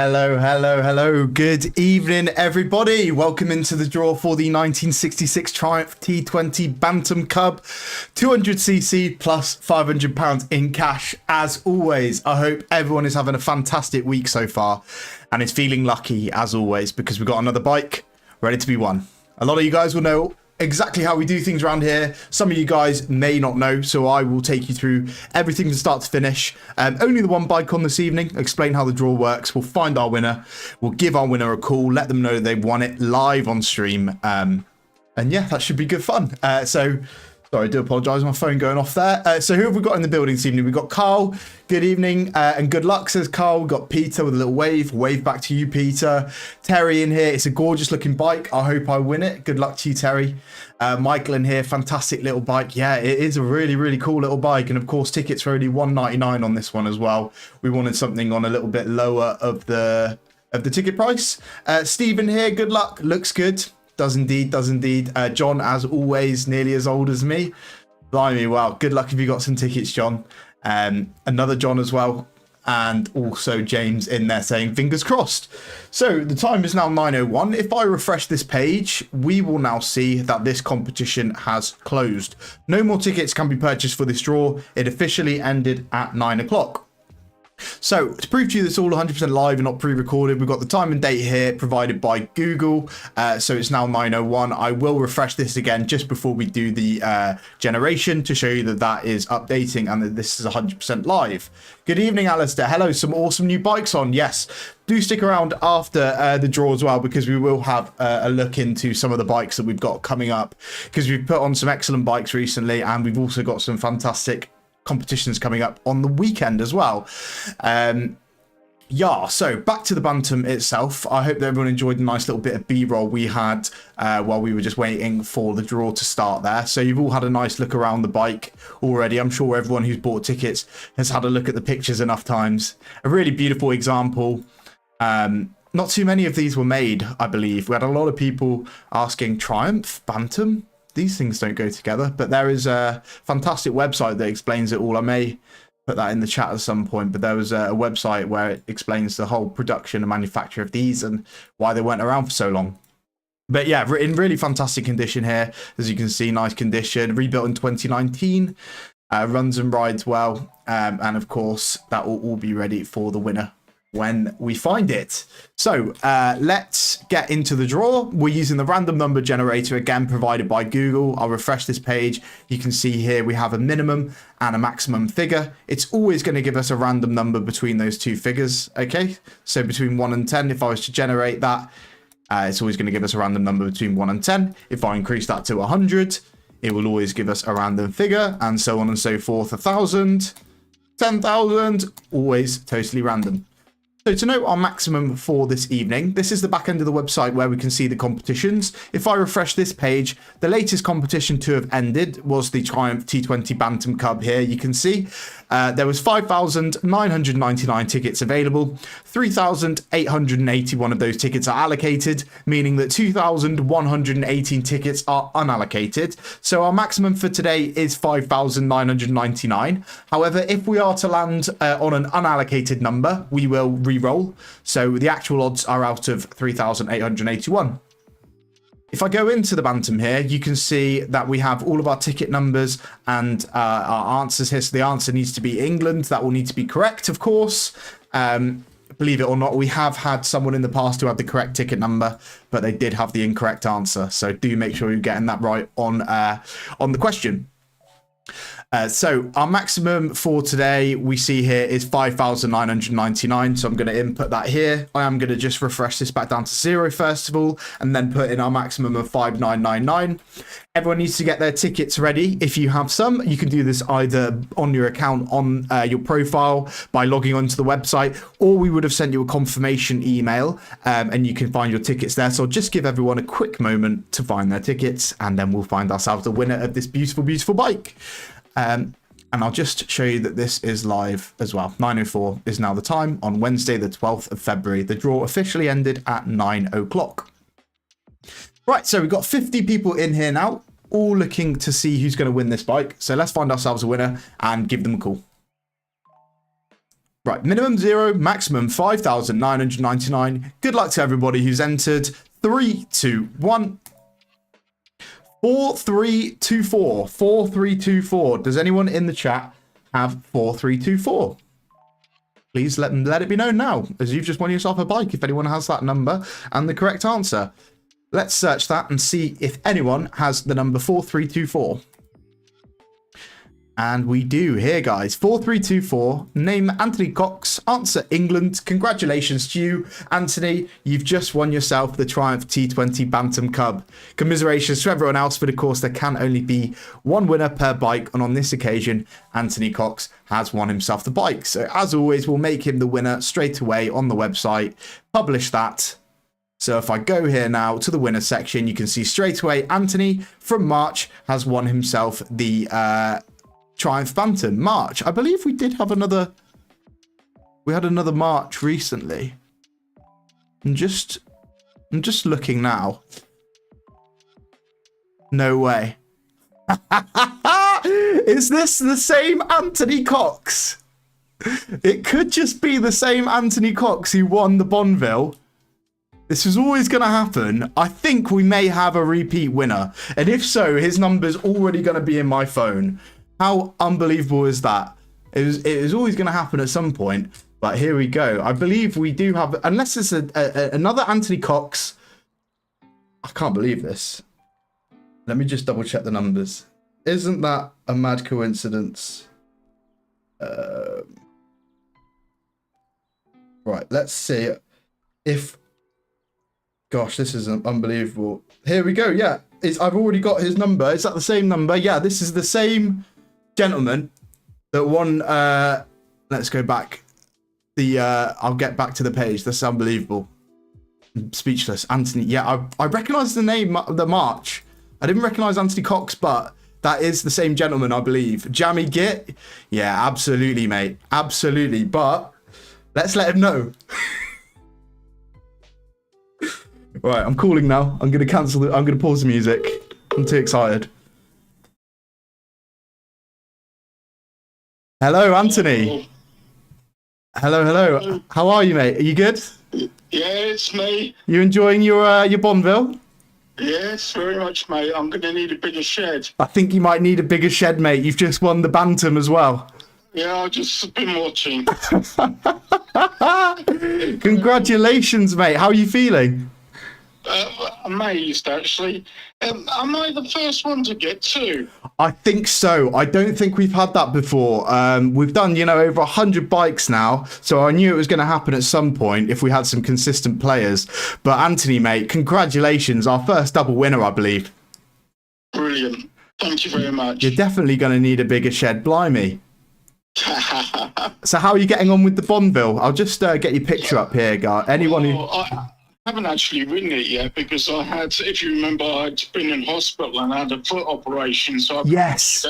Hello, hello, hello. Good evening, everybody. Welcome into the draw for the 1966 Triumph T20 Bantam Cub 200cc plus £500 in cash. As always, I hope everyone is having a fantastic week so far and is feeling lucky as always because we've got another bike ready to be won. A lot of you guys will know exactly how we do things around here. Some of you guys may not know, so I will take you through everything from start to finish. Only the one bike on this evening, explain how the draw works. We'll find our winner, we'll give our winner a call, let them know they've won it live on stream, and yeah, that should be good fun. Sorry, I do apologise, my phone going off there. So who have we got in the building this evening? We've got Carl, good evening, and good luck, says Carl. We've got Peter with a little wave back to you, Peter. Terry in here, it's a gorgeous looking bike. I hope I win it. Good luck to you, Terry. Michael in here, fantastic little bike. Yeah, it is a really, really cool little bike. And of course, tickets are only £1.99 on this one as well. We wanted something on a little bit lower of the ticket price. Stephen here, good luck, looks good. Does indeed. John, as always, nearly as old as me. Blimey, wow. Good luck if you got some tickets, John. Another John as well. And also James in there saying fingers crossed. So the time is now 9:01. If I refresh this page, we will now see that this competition has closed. No more tickets can be purchased for this draw. It officially ended at 9 o'clock. So to prove to you this is all 100% live and not pre-recorded, we've got the time and date here provided by Google. So it's now 9:01. I will refresh this again just before we do the generation to show you that that is updating and that this is 100% live. Good evening, Alistair. Hello, some awesome new bikes on. Yes, do stick around after the draw as well because we will have a look into some of the bikes that we've got coming up because we've put on some excellent bikes recently and we've also got some fantastic competitions coming up on the weekend as well. Yeah, so back to the Bantam itself. I hope that everyone enjoyed the nice little bit of B-roll we had while we were just waiting for the draw to start there. So you've all had a nice look around the bike already. I'm sure everyone who's bought tickets has had a look at the pictures enough times. A really beautiful example. Not too many of these were made, I believe. We had a lot of people asking Triumph, Bantam. These things don't go together, but there is a fantastic website that explains it all. I may put that in the chat at some point, but there was a website where it explains the whole production and manufacture of these and why they weren't around for so long. But yeah, in really fantastic condition here. As you can see, nice condition, rebuilt in 2019, runs and rides well. And of course, that will all be ready for the winner when we find it. So let's get into the draw. We're using the random number generator again provided by Google. I'll refresh this page. You can see here we have a minimum and a maximum figure. It's always going to give us a random number between those two figures. Okay, so between 1 and 10, if I was to generate that, it's always going to give us a random number between 1 and 10. If I increase that to 100, it will always give us a random figure, and so on and so forth. 1,000, 10,000, always totally random. So to note our maximum for this evening, this is the back end of the website where we can see the competitions. If I refresh this page, the latest competition to have ended was the Triumph T20 Bantam Cub here. You can see there was 5,999 tickets available. 3,881 of those tickets are allocated, meaning that 2,118 tickets are unallocated. So our maximum for today is 5,999. However, if we are to land on an unallocated number, we will re-roll. So the actual odds are out of 3,881. If I go into the Bantam here, you can see that we have all of our ticket numbers and our answers here. So the answer needs to be England. That will need to be correct, of course. Believe it or not, we have had someone in the past who had the correct ticket number, but they did have the incorrect answer. So do make sure you're getting that right on the question. So our maximum for today we see here is 5,999. So I'm going to input that here. I am going to just refresh this back down to 0 first of all, and then put in our maximum of 5,999. Everyone needs to get their tickets ready. If you have some, you can do this either on your account on your profile by logging onto the website, or we would have sent you a confirmation email and you can find your tickets there. So I'll just give everyone a quick moment to find their tickets, and then we'll find ourselves the winner of this beautiful, beautiful bike. And I'll just show you that this is live as well. 9:04 is now the time on Wednesday, the 12th of February. The draw officially ended at 9 o'clock. Right, so we've got 50 people in here now, all looking to see who's going to win this bike. So let's find ourselves a winner and give them a call. Right, minimum 0, maximum 5,999. Good luck to everybody who's entered. 3, 2, 1. 4324. 4324. Does anyone in the chat have 4324? Please let it be known now, as you've just won yourself a bike if anyone has that number and the correct answer. Let's search that and see if anyone has the number 4324. And we do here, guys. 4324. Name Anthony Cox. Answer England. Congratulations to you, Anthony. You've just won yourself the Triumph T20 Bantam Cub. Commiserations to everyone else, but of course there can only be one winner per bike. And on this occasion, Anthony Cox has won himself the bike. So as always, we'll make him the winner straight away on the website. Publish that. So if I go here now to the winner section, you can see straight away Anthony from March has won himself the Triumph Bantam. March. I believe we did have another. We had another March recently. I'm just looking now. No way. Is this the same Anthony Cox? It could just be the same Anthony Cox who won the Bonneville. This is always going to happen. I think we may have a repeat winner. And if so, his number's already going to be in my phone. How unbelievable is that? It is always going to happen at some point. But here we go. I believe we do have, unless it's another Anthony Cox. I can't believe this. Let me just double check the numbers. Isn't that a mad coincidence? Right, let's see if... Gosh, this is unbelievable. Here we go. Yeah, I've already got his number. Is that the same number? Yeah, this is the same gentleman that won. Let's go back. I'll get back to the page. That's unbelievable. I'm speechless. Anthony. Yeah, I recognise the name, the March. I didn't recognise Anthony Cox, but that is the same gentleman, I believe. Jammy Git. Yeah, absolutely, mate. Absolutely. But let's let him know. Right, I'm calling now. I'm going to cancel it. I'm going to pause the music. I'm too excited. Hello, Anthony. Hello, hello. How are you, mate? Are you good? Yeah, it's me. You enjoying your Bonneville? Yes, very much, mate. I'm going to need a bigger shed. I think you might need a bigger shed, mate. You've just won the Bantam as well. Yeah, I've just been watching. Congratulations, mate. How are you feeling? Amazed, actually. Am I the first one to get two? I think so. I don't think we've had that before. We've done, over 100 bikes now, so I knew it was going to happen at some point if we had some consistent players. But Anthony, mate, congratulations. Our first double winner, I believe. Brilliant. Thank you very much. You're definitely going to need a bigger shed, blimey. So how are you getting on with the Bonneville? I'll just get your picture up here, guy. Anyone who... I haven't actually ridden it yet because I had, if you remember, I'd been in hospital and had a foot operation. So yes.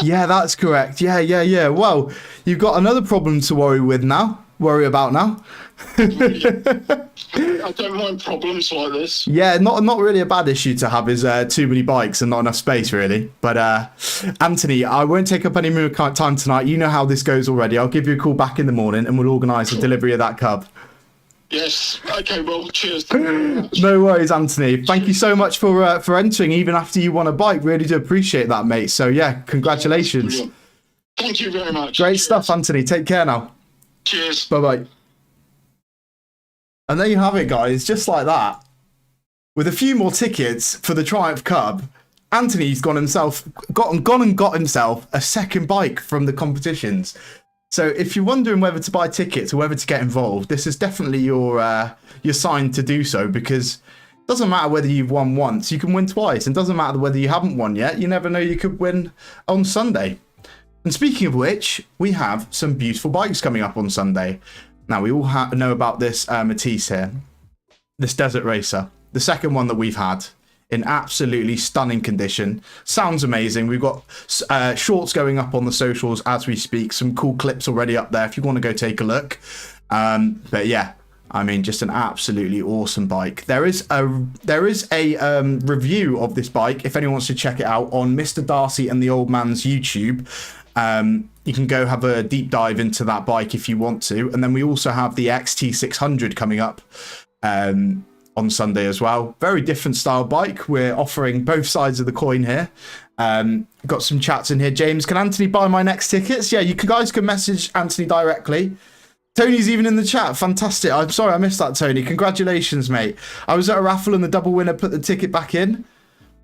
Yeah, that's correct. Yeah. Well, you've got another problem to worry about now. I don't mind problems like this. Yeah, not really a bad issue to have is too many bikes and not enough space, really. But Anthony, I won't take up any more time tonight. You know how this goes already. I'll give you a call back in the morning and we'll organise the delivery of that Cub. Yes. Okay. Well, cheers. No worries, Anthony. Thank you so much for entering, even after you won a bike. Really do appreciate that, mate. So yeah, congratulations. Thank you very much. Great stuff, Anthony. Take care now. Cheers. Bye bye. And there you have it, guys. Just like that, with a few more tickets for the Triumph Cub, Anthony's got himself a second bike from the competitions. So if you're wondering whether to buy tickets or whether to get involved, this is definitely your sign to do so, because it doesn't matter whether you've won once, you can win twice. It doesn't matter whether you haven't won yet. You never know, you could win on Sunday. And speaking of which, we have some beautiful bikes coming up on Sunday. Now, we all know about this Matisse here, this Desert Racer, the second one that we've had. In absolutely stunning condition. Sounds amazing. We've got shorts going up on the socials as we speak. Some cool clips already up there if you want to go take a look. But yeah, I mean, just an absolutely awesome bike. There is a review of this bike, if anyone wants to check it out, on Mr. Darcy and the Old Man's YouTube. you can go have a deep dive into that bike if you want to. And then we also have the XT600 coming up on Sunday as well. Very different style bike. We're offering both sides of the coin here. Got some chats in here. James, can Anthony buy my next tickets? Yeah, you guys can message Anthony directly. Tony's even in the chat. Fantastic. I'm sorry I missed that, Tony. Congratulations, mate. I was at a raffle and the double winner put the ticket back in.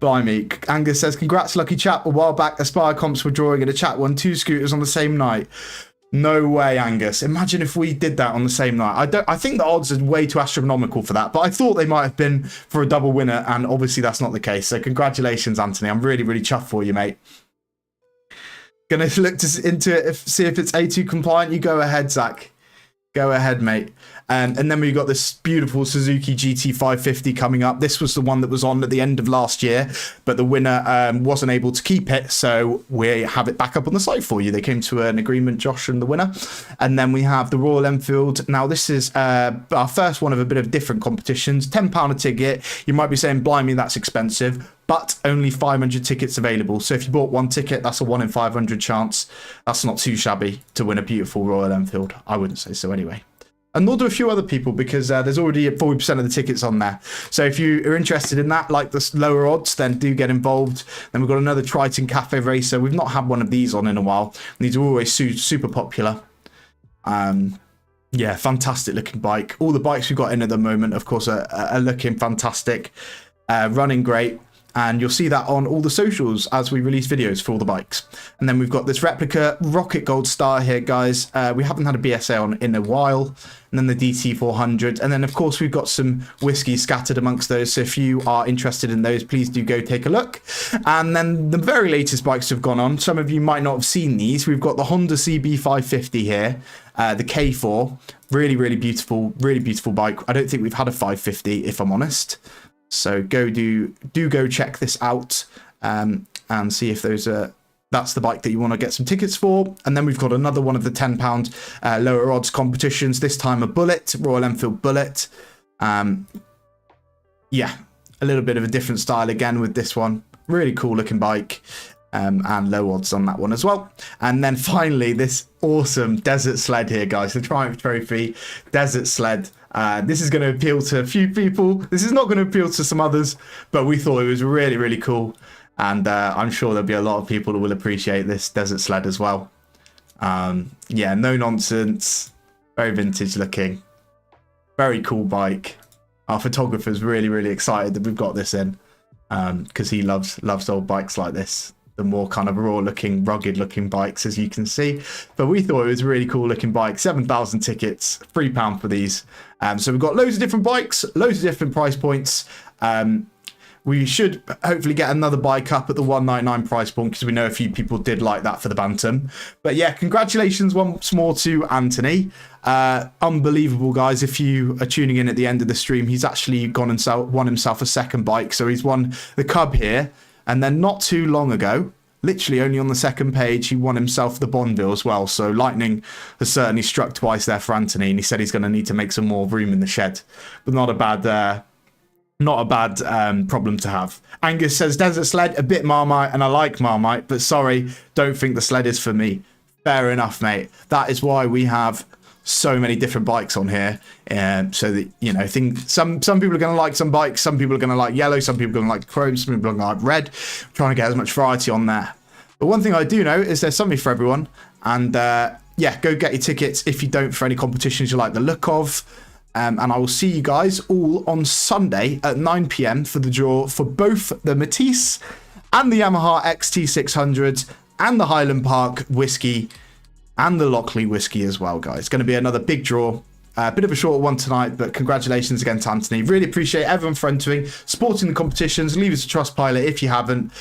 Blimey. Angus says, congrats, lucky chap. A while back, Aspire comps were drawing and a chat won 2 scooters on the same night. No way, Angus. Imagine if we did that on the same night. I think the odds are way too astronomical for that, but I thought they might have been for a double winner, and obviously that's not the case. So congratulations, Anthony. I'm really, really chuffed for you, mate. Gonna look into it, see if it's A2 compliant. You go ahead, Zach. Go ahead, mate. And then we've got this beautiful Suzuki GT550 coming up. This was the one that was on at the end of last year, but the winner wasn't able to keep it, so we have it back up on the site for you. They came to an agreement, Josh and the winner. And then we have the Royal Enfield. Now, this is our first one of a bit of different competitions. £10 a ticket. You might be saying, blimey, that's expensive, but only 500 tickets available. So if you bought one ticket, that's a 1 in 500 chance. That's not too shabby to win a beautiful Royal Enfield. I wouldn't say so anyway. And nor do a few other people, because there's already 40% of the tickets on there. So if you are interested in that, like the lower odds, then do get involved. Then we've got another Triton Cafe Racer. We've not had one of these on in a while. These are always super popular. Yeah, fantastic looking bike. All the bikes we've got in at the moment, of course, are looking fantastic. Running great. And you'll see that on all the socials as we release videos for all the bikes. And then we've got this replica Rocket Gold Star here, guys. We haven't had a BSA on in a while. And then the DT400. And then, of course, we've got some whiskey scattered amongst those. So if you are interested in those, please do go take a look. And then the very latest bikes have gone on. Some of you might not have seen these. We've got the Honda CB550 here, the K4. Really, really beautiful bike. I don't think we've had a 550, if I'm honest. So do go check this out and see if that's the bike that you want to get some tickets for. And then we've got another one of the £10 lower odds competitions, this time a Bullet, Royal Enfield Bullet. Yeah, a little bit of a different style again with this one. Really cool looking bike. And low odds on that one as well. And then finally, this awesome desert sled here, guys. The Triumph Trophy Desert Sled. This is going to appeal to a few people. This is not going to appeal to some others, but we thought it was really, really cool. And I'm sure there'll be a lot of people who will appreciate this desert sled as well. Yeah, no nonsense. Very vintage looking. Very cool bike. Our photographer's really, really excited that we've got this in, because he loves old bikes like this. The more kind of raw looking, rugged looking bikes, as you can see. But we thought it was a really cool looking bike. 7,000 tickets, £3 for these. So we've got loads of different bikes, loads of different price points. We should hopefully get another bike up at the 199 price point, because we know a few people did like that for the Bantam. But yeah, congratulations once more to Anthony. Unbelievable, guys. If you are tuning in at the end of the stream, he's actually gone and won himself a second bike. So he's won the Cub here. And then not too long ago, literally only on the second page, he won himself the Bonneville as well. So lightning has certainly struck twice there for Anthony, and he said he's going to need to make some more room in the shed. But not a bad problem to have. Angus says, Desert Sled, a bit Marmite, and I like Marmite, but sorry, don't think the sled is for me. Fair enough, mate. That is why we have so many different bikes on here, so that, you know, some people are going to like some bikes, some people are going to like yellow, some people are going to like chrome, some people are going to like red. I'm trying to get as much variety on there. But one thing I do know is there's something for everyone. And yeah, go get your tickets if you don't, for any competitions you like the look of. And I will see you guys all on Sunday at 9 PM for the draw for both the Matisse and the Yamaha XT600 and the Highland Park whiskey and the Lockley whiskey as well, guys. It's going to be another big draw. A bit of a short one tonight, but congratulations again to Anthony. Really appreciate everyone for entering, supporting the competitions. Leave us a Trustpilot if you haven't.